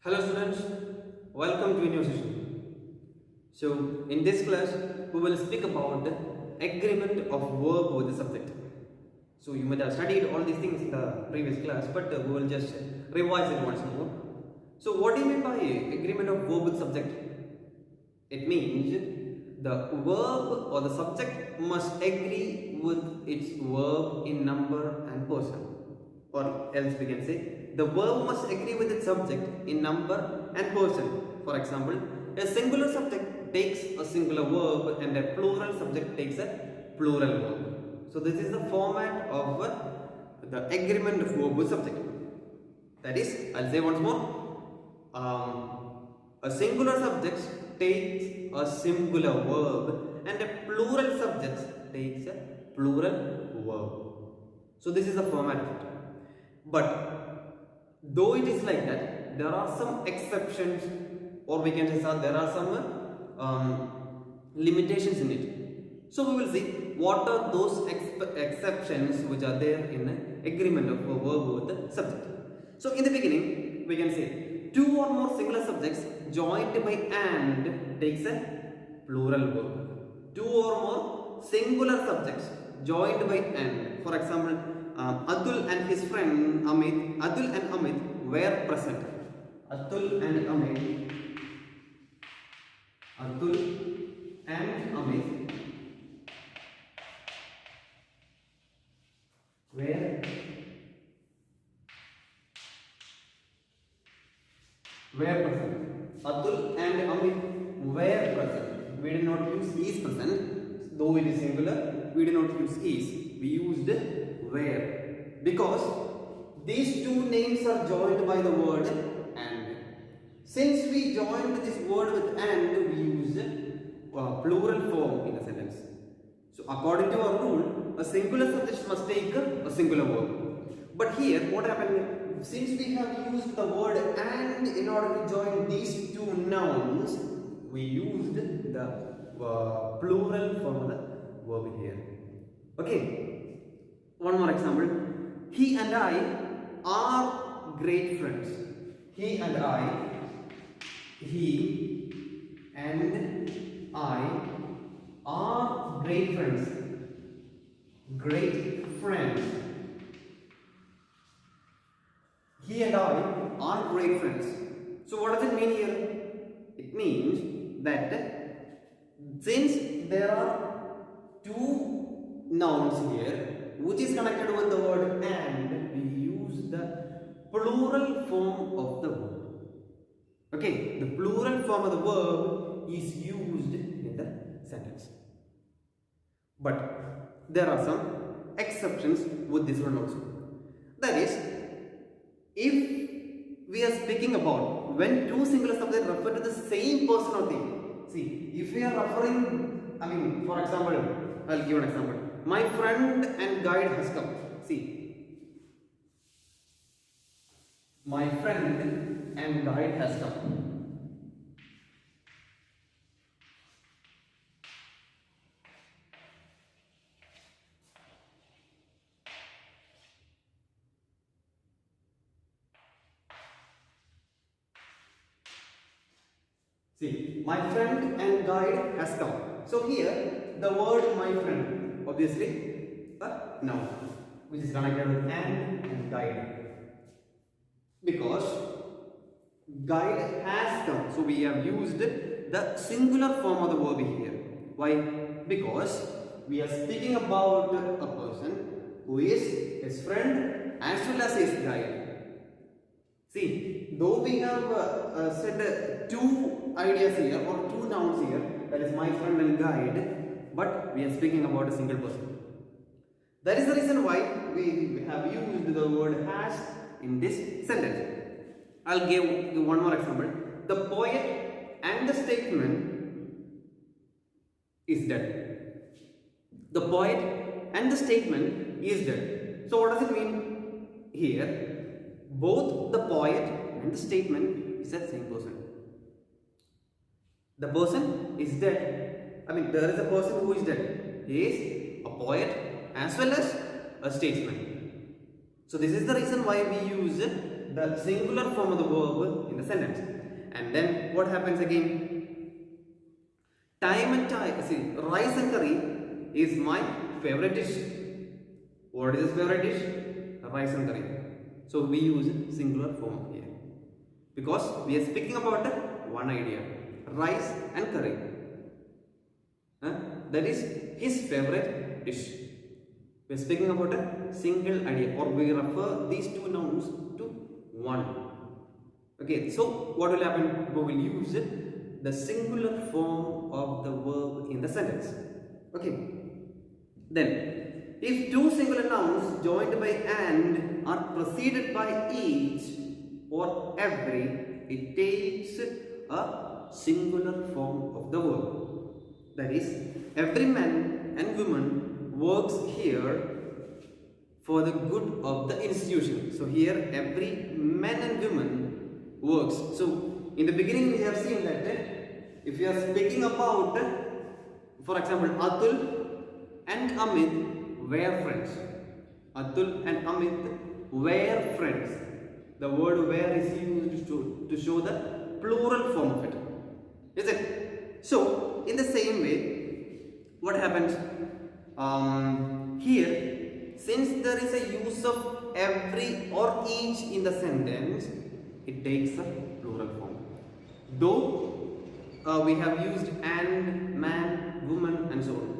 Hello students, welcome to a new session. So in this class we will speak about the agreement of verb with the subject. So you might have studied all these things in the previous class, but we will just revise it once more. So what do you mean by agreement of verb with subject? It means the verb or the subject must agree with its verb in number and person. Or else we can say the verb must agree with its subject in number and person. For example, a singular subject takes a singular verb and a plural subject takes a plural verb. So this is the format of the agreement of verb with subject. That is, I'll say once more. A singular subject takes a singular verb and a plural subject takes a plural verb. So this is the format of it. But though it is like that, there are some exceptions, or we can say there are some limitations in it. So we will see what are those exceptions which are there in agreement of a verb with the subject. So in the beginning, we can say two or more singular subjects joined by and takes a plural verb. Two or more singular subjects joined by and. For example, Atul and his friend Atul and Amit were present. Atul and Amit were present. Atul and Amit were present. We did not use is present, though it is singular. We did not use is. We used were, because these two names are joined by the word and. Since we joined this word with and, we used plural form in the sentence. So according to our rule, a singular subject must take a singular verb. But here, what happened? Since we have used the word and in order to join these two nouns, we used the plural form of the verb here. Okay. One more example. He and I are great friends. He and I are great friends. Great friends. He and I are great friends. So what does it mean here? It means that since there are two nouns here which is connected with the word and, we use the plural form of the verb. Okay, the plural form of the verb is used in the sentence. But there are some exceptions with this one also. That is, if we are speaking about when two singular subjects refer to the same person or thing. See, if we are referring, for example, I'll give an example. My friend and guide has come. See, my friend and guide has come. See, my friend and guide has come. So here, the word my friend, obviously, a noun, which is connected with and guide. Because guide has come. So we have used the singular form of the verb here. Why? Because we are speaking about a person who is his friend as well as his guide. See, though we have said two ideas here or two nouns here, that is my friend and guide, but we are speaking about a single person. That is the reason why we have used the word has in this sentence. I'll give you one more example. The poet and the statement is dead. The poet and the statement is dead. So what does it mean here? Both the poet and the statement is the same person. The person is dead. There is a person who is dead. He is a poet as well as a statesman. So this is the reason why we use the singular form of the verb in the sentence. And then what happens again? Time and time. See, rice and curry is my favorite dish. What is his favorite dish? Rice and curry. So we use singular form here because we are speaking about one idea, rice and curry. That is his favorite dish. We are speaking about a single idea, or we refer these two nouns to one. Okay, so what will happen? We will use the singular form of the verb in the sentence. Okay. Then, if two singular nouns joined by and are preceded by each or every, it takes a singular form of the verb. That is, every man and woman works here for the good of the institution. So here, every man and woman works. So in the beginning, we have seen that if you are speaking about, for example, Atul and Amit were friends. Atul and Amit were friends. The word were is used to show the plural form of it. Is it? So, in the same way, what happens? Here, since there is a use of every or each in the sentence, it takes a plural form. Though we have used and, man, woman and so on.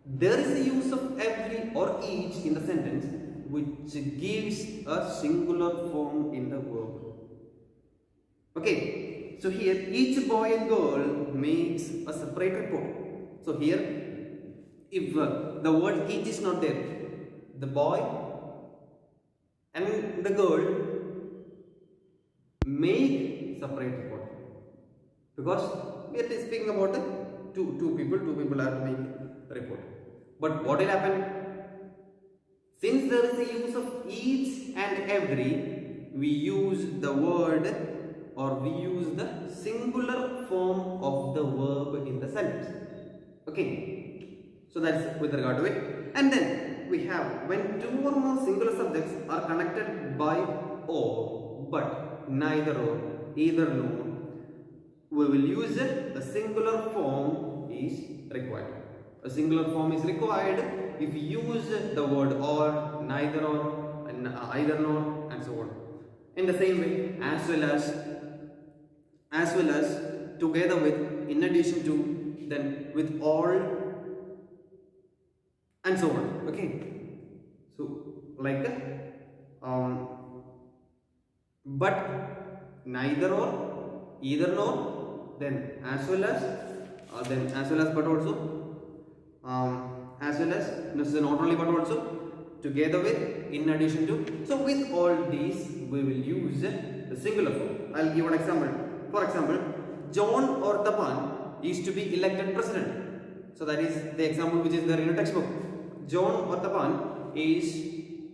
There is a use of every or each in the sentence which gives a singular form in the verb. Okay, so here each boy and girl makes a separate report. So here, if the word each is not there, the boy and the girl make separate report, because we are speaking about two people have to make a report. But what will happen? Since there is a use of each and every, we use the word, or we use the singular form of the verb in the sentence. Okay, so that's with regard to it. And then we have, when two or more singular subjects are connected by or, but neither or, either nor, we will use a singular form is required. A singular form is required if you use the word or, neither or, and either nor, and so on. In the same way, as well as, together with, in addition to, then with all, and so on. Okay. So like but, neither or, either nor, then as well as, but also. As well as, not only but also, together with, in addition to. So with all these, we will use the singular form. I'll give an example. For example, John or Tapan is to be elected president. So that is the example which is there in a textbook. John or Tapan is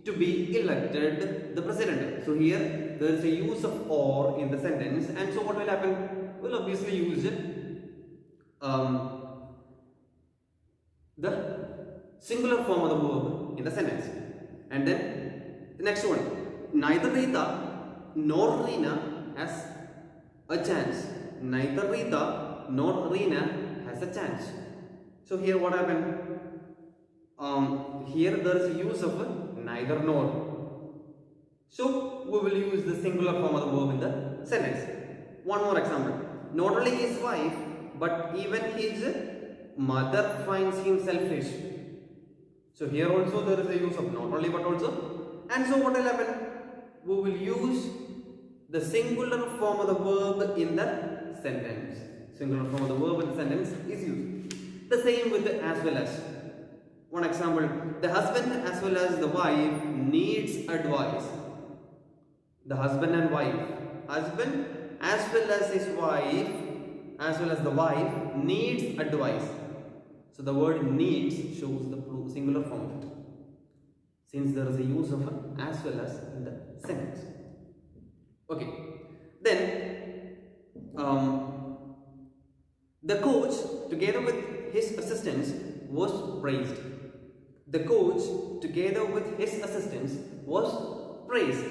to be elected the president. So here there is a use of or in the sentence, and so what will happen? We'll obviously use the singular form of the verb in the sentence. And then the next one, neither Rita nor Reena has a chance. Neither Rita nor Reena has a chance. So here what happened? Here there is a use of neither nor. So we will use the singular form of the verb in the sentence. One more example. Not only his wife, but even his mother finds him selfish. So here also there is a use of not only but also. And so what will happen? We will use the singular form of the verb in the sentence. Singular form of the verb in the sentence is used. The same with the as well as. One example, the husband as well as the wife needs advice. The husband and wife. Husband as well as his wife, as well as the wife needs advice. So the word needs shows the singular form of it, since there is a use of as well as in the sentence. Okay. Then the coach together with his assistants was praised. The coach together with his assistants was praised.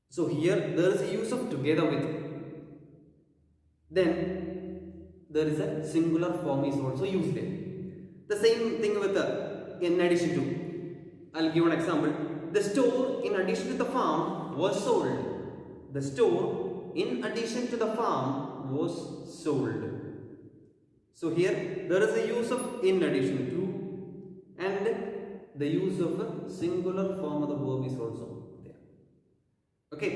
So here there is a use of together with. Then there is a singular form is also used there. The same thing with in addition to. I'll give an example. The store in addition to the farm was sold. The store in addition to the farm was sold. So here there is a use of in addition to, and the use of a singular form of the verb is also there. Okay,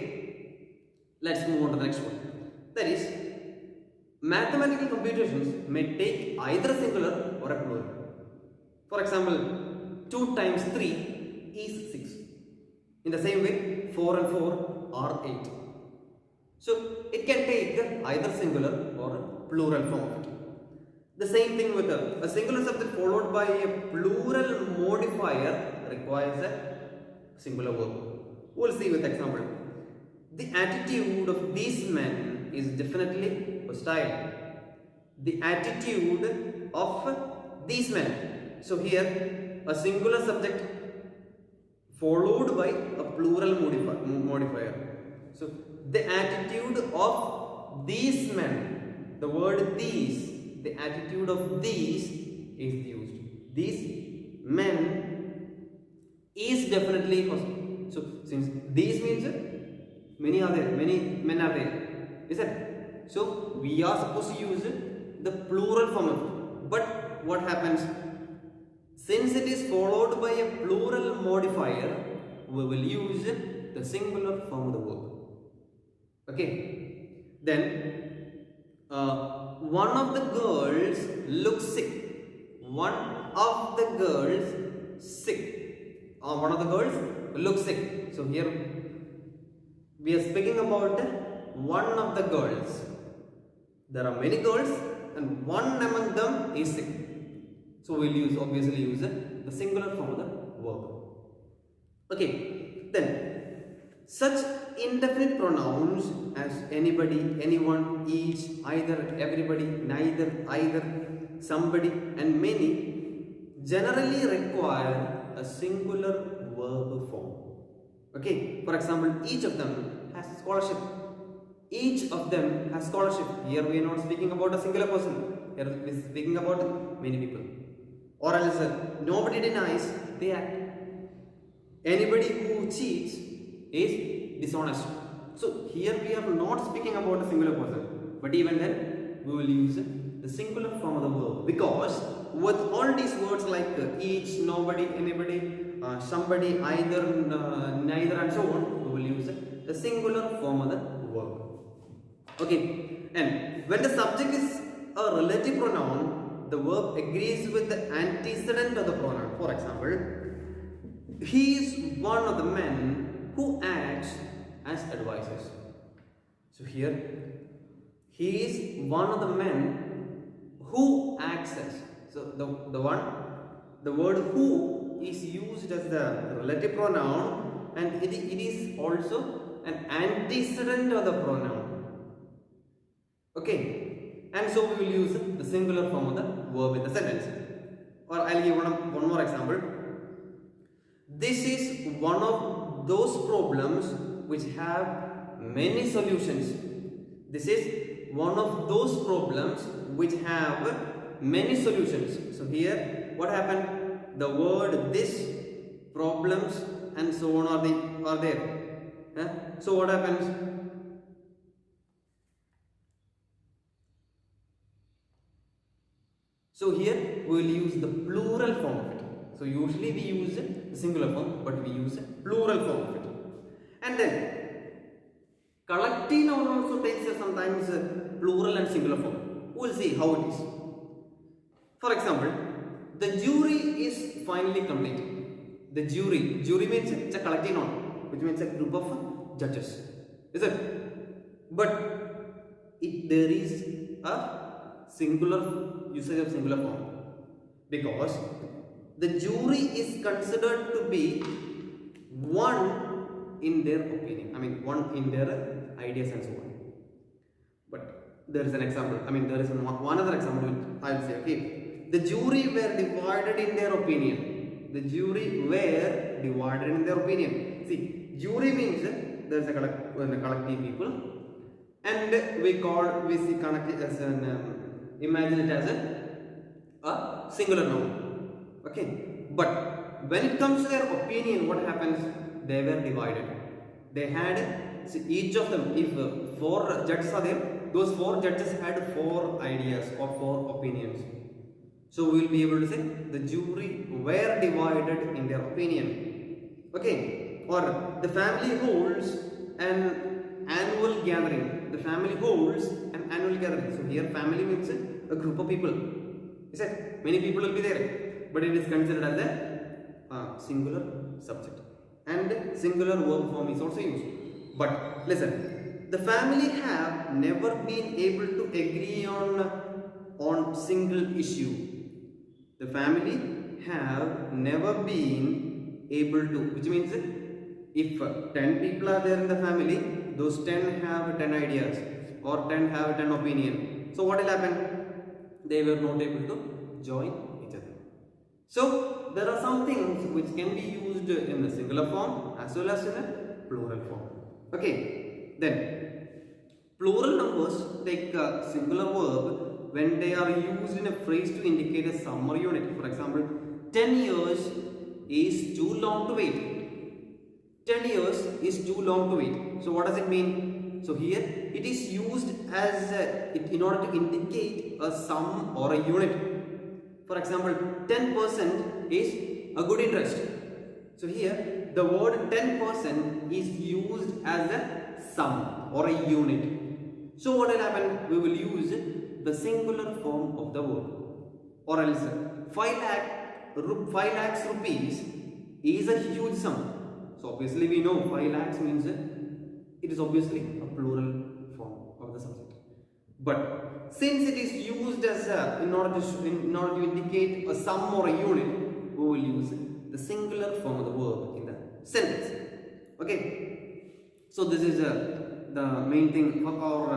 let's move on to the next one. That is, mathematical computations may take either a singular or a plural. For example, 2 times 3 is 6. In the same way, 4 and 4 are 8. So it can take either singular or a plural form of it. The same thing with a singular subject followed by a plural modifier requires a singular verb. We'll see with example. The attitude of these men is definitely hostile. The attitude of these men. So here a singular subject followed by a plural modifier. So the attitude of these men, the word these, the attitude of these is used. These men is definitely hostile. So since these means many are there, many men are there, is it? So we are supposed to use the plural form of it. But what happens? Since it is followed by a plural modifier, we will use the singular form of the verb. Okay. Then one of the girls looks sick. One of the girls sick. One of the girls looks sick. So here we are speaking about one of the girls. There are many girls and one among them is sick. So we will obviously use the singular form of the verb. Okay, then such indefinite pronouns as anybody, anyone, each, either, everybody, neither, either, somebody and many generally require a singular verb form. Okay, for example, each of them has scholarship. Each of them has scholarship. Here we are not speaking about a singular person. Here we are speaking about many people. Or else nobody denies, they act. Anybody who cheats is dishonest. So here we are not speaking about a singular person. But even then we will use the singular form of the verb. Because with all these words like each, nobody, anybody, somebody, either, neither and so on, we will use the singular form of the verb. Okay, and when the subject is a relative pronoun, the verb agrees with the antecedent of the pronoun. For example, he is one of the men who acts as advisors. So here, he is one of the men who acts as. So the word who is used as the relative pronoun, and it is also an antecedent of the pronoun. Okay, and so we will use the singular form of the verb in the sentence. Or I'll give one more example. This is one of those problems which have many solutions. This is one of those problems which have many solutions. So here what happened? The word this, problems and so on are there. So what happens? So here we will use the plural form of it. So usually we use the singular form, but we use the plural form of it. And then collective noun also takes sometimes plural and singular form. We will see how it is. For example, the jury is finally complete. The jury means it's a collective noun, which means a group of judges. Is it? But there is a singular usage of singular form, because the jury is considered to be one in their opinion. I mean, one in their ideas and so on. But there is an example. I mean, there is one other example. I will say, okay, the jury were divided in their opinion. The jury were divided in their opinion. See, jury means there is a collective people, and we see connect as an imagine it as a singular noun. Okay, but when it comes to their opinion, what happens? They were divided. They had, see, each of them, if four judges are there, those four judges had four ideas or four opinions. So we will be able to say the jury were divided in their opinion. Okay, or the family holds an annual gathering. The family holds an annual gathering. So here family means a group of people. Is it? Many people will be there, but it is considered as a singular subject, and singular verb form is also used. But listen, the family have never been able to agree on single issue. The family have never been able to, which means if 10 people are there in the family, those 10 have 10 ideas or 10 have 10 opinion. So what will happen? They were not able to join each other. So there are some things which can be used in a singular form as well as in a plural form. Okay, then plural numbers take a singular verb when they are used in a phrase to indicate a sum or unit. For example, 10 years is too long to wait. 10 years is too long to wait. So what does it mean? So here it is used as in order to indicate a sum or a unit. For example, 10% is a good interest. So here the word 10% is used as a sum or a unit. So what will happen? We will use the singular form of the verb. Or else 5 lakhs rupees is a huge sum. So obviously we know 5 lakhs means it is obviously a plural form of the subject. But since it is used as in order to indicate a sum or a unit, we will use the singular form of the verb in the sentence. Okay. So this is the main thing, or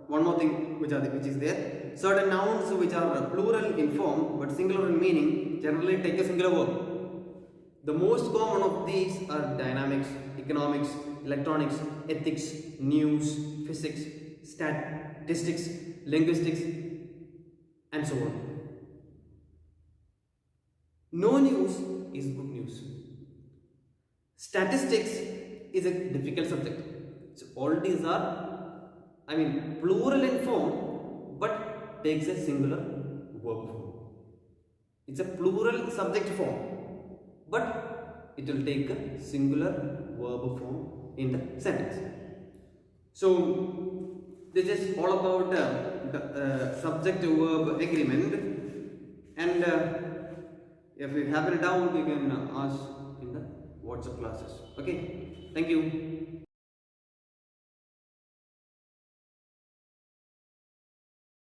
one more thing which is there. Certain nouns which are plural in form but singular in meaning generally take a singular verb. The most common of these are dynamics, economics, electronics, ethics, news, physics, statistics, linguistics, and so on. No news is good news. Statistics is a difficult subject. So all these are, plural in form, but takes a singular verb form. It's a plural subject form, but it will take a singular verb form in the sentence. So this is all about the subject-verb agreement, and if you have any doubt, you can ask in the WhatsApp classes. Okay, thank you.